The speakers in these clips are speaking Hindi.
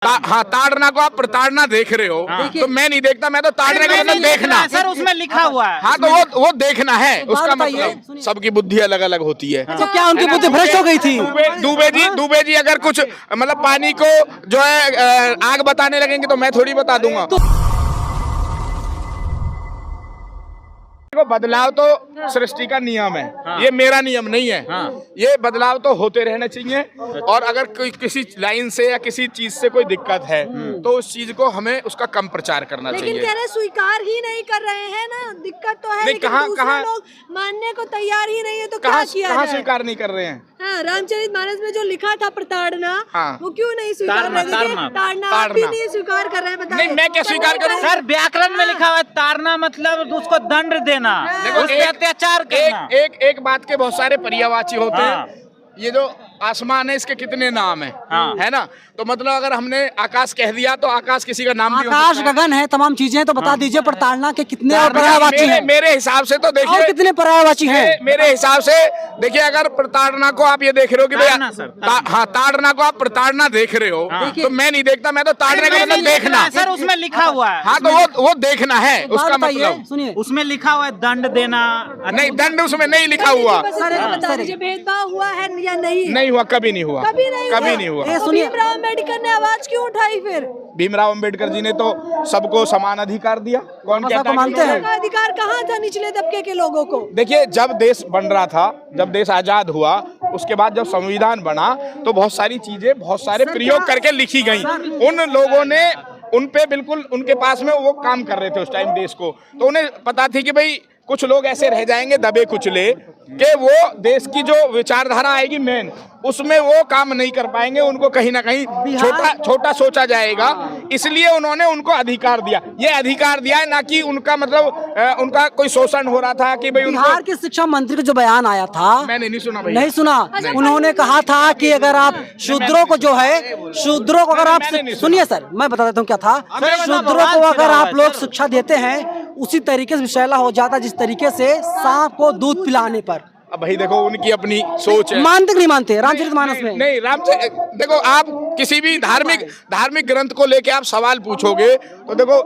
हाँ, ताड़ना को आप प्रताड़ना देख रहे हो, तो मैं नहीं देखता, मैं तो ताड़ने का मतलब देखना। सर उसमें लिखा हुआ है। हाँ, तो वो देखना है, उसका मतलब सबकी बुद्धि अलग अलग होती है। तो क्या उनकी बुद्धि भ्रष्ट हो गई थी? दुबे जी अगर कुछ मतलब पानी को जो है आग बताने लगेंगे तो मैं थोड़ी बता दूंगा। देखो, बदलाव तो सृष्टि का नियम है। हाँ। ये मेरा नियम नहीं है। हाँ। ये बदलाव तो होते रहने चाहिए। और अगर कोई किसी लाइन से या किसी चीज से कोई दिक्कत है तो उस चीज को हमें उसका कम प्रचार करना चाहिए। लेकिन कह रहे स्वीकार ही नहीं कर रहे हैं ना, दिक्कत तो है। नहीं, कहाँ लोग मानने को तैयार ही नहीं है, तो क्या किया कहाँ जाए? स्वीकार नहीं कर रहे हैं? हाँ, रामचरितमानस में जो लिखा था प्रताड़ना, हाँ। वो क्यों नहीं स्वीकार कर रहे? ताड़ना आप भी नहीं स्वीकार कर रहे हैं, बताइए। नहीं, मैं क्या स्वीकार करूं? सर व्याकरण में लिखा हुआ है ताड़ना मतलब उसको दंड देना, उस पे अत्याचार करना। एक बात के बहुत सारे पर्यायवाची होते हैं। ये जो आसमान है इसके कितने नाम है? हाँ। है ना? तो मतलब अगर हमने आकाश कह दिया तो आकाश किसी का नाम भी हो आकाश सकता है। गगन है, तमाम चीजें, तो बता दीजिए प्रताड़ना के कितने और पर्यायवाची हैं? मेरे हिसाब से तो देखिए, और कितने पर्यायवाची हैं? मेरे हिसाब से देखिए, अगर प्रताड़ना को आप ये देख रहे हो कि भाई हाँ, ताड़ना को आप प्रताड़ना देख रहे हो, तो मैं नहीं देखता, मैं तो ताड़ने का मतलब देखना। सर उसमें लिखा हुआ है। हाँ, तो वो देखना है, उसका मतलब। सुनिए, उसमें लिखा हुआ है दंड देना। नहीं, दंड उसमें नहीं लिखा हुआ। बता दीजिए, भेदभाव हुआ है या नहीं? नहीं हुआ, कभी नहीं हुआ, कभी नहीं हुआ। तो भीमराव अम्बेडकर ने आवाज क्यों उठाई फिर? भीमराव अम्बेडकर जी ने तो सबको समान अधिकार दिया। कौन कहता है? मानते हैं? अधिकार कहाँ था निचले तबके के लोगों को? देखिए, जब देश बन रहा था, जब देश आजाद हुआ, उसके बाद जब संविधान बना तो बहुत सारी चीजें, बहुत सारे प्रयोग करके लिखी गई। उन लोगों ने उन पे बिल्कुल, उनके पास में वो काम कर रहे थे उस टाइम देश को, तो उन्हें पता थी कि भाई कुछ लोग ऐसे रह जाएंगे दबे कुचले कि वो देश की जो विचारधारा आएगी मेन, उसमें वो काम नहीं कर पाएंगे, उनको कहीं ना कहीं छोटा सोचा जाएगा। इसलिए उन्होंने उनको अधिकार दिया। ये अधिकार दिया है, ना कि उनका मतलब उनका कोई शोषण हो रहा था कि भाई बिहार के शिक्षा मंत्री का जो बयान आया था, मैंने नहीं सुना। नहीं सुना? उन्होंने कहा था कि अगर आप शूद्रों को जो है, शूद्रों को अगर आप, सुनिए सर, मैं बता देता हूँ क्या था। शूद्रों को अगर आप लोग शिक्षा देते हैं उसी तरीके से विषैला हो जाता जिस तरीके से सांप को दूध पिलाने पर। अब भाई देखो, उनकी अपनी सोच है। मानते नहीं मानते? रामचरितमानस में नहीं, देखो, आप किसी भी धार्मिक ग्रंथ को लेके आप सवाल पूछोगे तो देखो,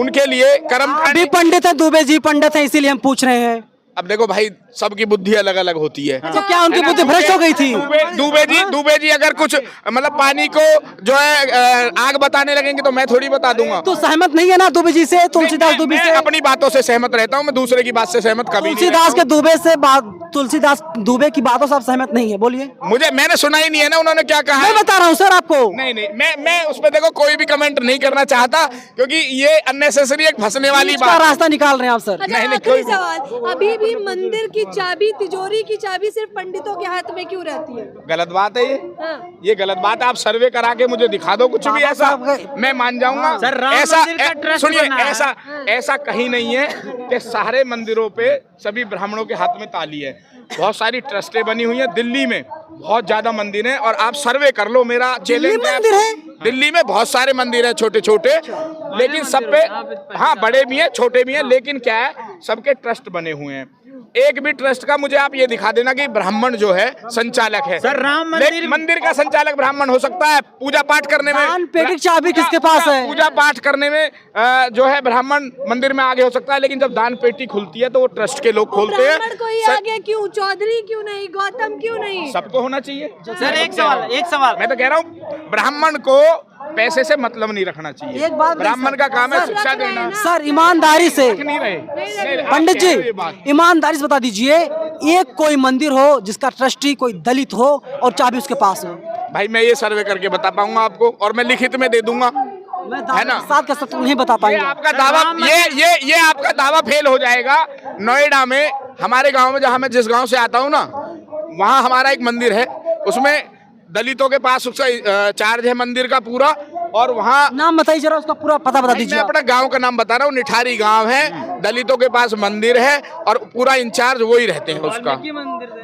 उनके लिए कर्म भी पंडित है, दुबे जी पंडित है, इसीलिए हम पूछ रहे हैं। अब देखो भाई, सबकी बुद्धि अलग अलग होती है। तो क्या उनकी बुद्धि भ्रष्ट हो गई थी? दुबे जी अगर कुछ मतलब पानी को जो है आग बताने लगेंगे तो मैं थोड़ी बता दूंगा। तो सहमत नहीं है ना दुबे जी से? तुलसीदास दुबे से अपनी बातों से सहमत रहता हूँ, मैं दूसरे की बात से सहमत कभी नहीं। तुलसीदास के दुबे से तुलसीदास दुबे की बातों से आप सहमत नहीं है? बोलिए। मैंने सुना ही नहीं है ना उन्होंने क्या कहा। मैं बता रहा हूँ सर आपको। नहीं, मैं उसमें देखो कोई भी कमेंट नहीं करना चाहता, क्योंकि ये अननेसेसरी एक फंसने वाली बात। रास्ता निकाल रहे हैं आप सर। नहीं, कोई सवाल, अभी भी मंदिर की चाबी, तिजोरी की चाबी सिर्फ पंडितों के हाथ में क्यों रहती है? गलत बात है ये। हाँ। ये गलत बात है। आप सर्वे करा के मुझे दिखा दो कुछ भी ऐसा, मैं मान जाऊंगा। ऐसा सुनिए, ऐसा कहीं नहीं है कि सारे मंदिरों पे सभी ब्राह्मणों के हाथ में ताली है। बहुत सारी ट्रस्टें बनी हुई हैं दिल्ली में, बहुत ज्यादा मंदिर हैं, और आप सर्वे कर लो, मेरा चैलेंज है। दिल्ली में बहुत सारे मंदिर हैं, छोटे छोटे, लेकिन सब पे, हाँ, बड़े भी हैं, छोटे भी हैं, लेकिन क्या है, सबके ट्रस्ट बने हुए हैं। एक भी ट्रस्ट का मुझे आप ये दिखा देना कि ब्राह्मण जो है संचालक है। सर राम मंदिर का संचालक ब्राह्मण हो सकता है। पूजा पाठ करने में पेटी चाबी किसके पास है? पूजा पाठ करने में जो है ब्राह्मण मंदिर में आगे हो सकता है, लेकिन जब दान पेटी खुलती है तो वो ट्रस्ट के लोग खोलते हैं। ब्राह्मण कोई आगे क्यों? चौधरी क्यों नहीं? गौतम क्यों नहीं? सबको होना चाहिए। सर एक सवाल मैं तो कह रहा हूँ, ब्राह्मण को पैसे से मतलब नहीं रखना चाहिए। एक बात, ब्राह्मण का काम है शिक्षा देना। सर ईमानदारी से, नहीं रहे पंडित जी ईमानदारी से बता दीजिए, एक कोई मंदिर हो जिसका ट्रस्टी कोई दलित हो और चाबी उसके पास हो? भाई मैं ये सर्वे करके बता पाऊंगा आपको, और मैं लिखित में दे दूंगा, है ना? साथ का सब नहीं बता पाएंगे। आपका दावा, ये आपका दावा फेल हो जाएगा। नोएडा में, हमारे गांव में, जहां मैं जिस गांव से आता हूं ना, वहां हमारा एक मंदिर है, उसमें दलितों के पास उसका चार्ज है मंदिर का पूरा, और वहाँ नाम बताइए जरा, उसका पूरा पता बता दीजिए। मैं अपना गांव का नाम बता रहा हूँ, निठारी गांव है, दलितों के पास मंदिर है, और पूरा इंचार्ज वही रहते हैं उसका।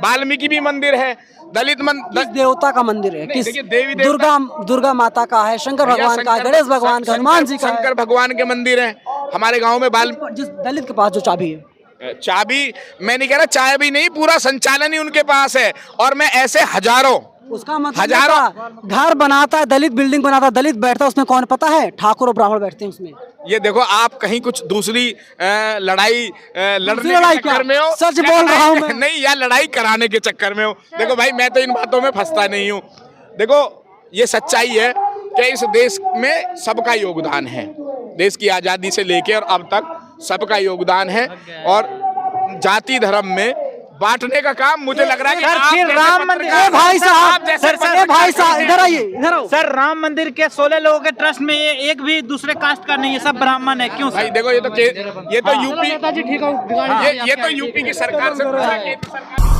वाल्मीकि भी मंदिर है, दलित किस देवता का मंदिर है? किस देवी? दुर्गा माता का है, शंकर भगवान का, गणेश भगवान का, हनुमान जी का, शंकर भगवान के मंदिर है हमारे गाँव में। जिस दलित के पास जो चाबी है, चाबी मैं नहीं कह रहा, चाबी नहीं, पूरा संचालन ही उनके पास है। और मैं ऐसे हजारों उसका मतलब हजारों घर बनाता है, दलित बिल्डिंग बनाता है, दलित बैठता है, उसमें कौन पता है? ठाकुर और ब्राह्मण बैठते हैं उसमें। ये देखो आप कहीं कुछ दूसरी लड़ाई लड़ने लड़ाई के चक्कर क्या? में हो, सच या बोल रहा हूं लड़ाई- मैं। नहीं, या लड़ाई कराने के चक्कर में हो। देखो भाई, मैं तो इन बातों में फंसता नहीं हूँ। देखो ये सच्चाई है कि इस देश में सबका योगदान है। देश की आजादी से लेकर और अब तक सबका योगदान है, और जाति धर्म में बांटने का काम मुझे लग रहा है कि सर, आप फिर जैसे राम मंदिर- पत्रकार- ए भाई साहब, आप जैसे सर, पत्रकार- ए भाई साहब, इधर आइए, इधर आओ। सर, राम मंदिर के 16 लोगों के ट्रस्ट में ये एक भी दूसरे कास्ट का नहीं है, सब ब्राह्मण है, क्यों भाई सर? देखो, ये तो यूपी, ये तो यूपी की सरकार से पूछा, केंद्र सरकार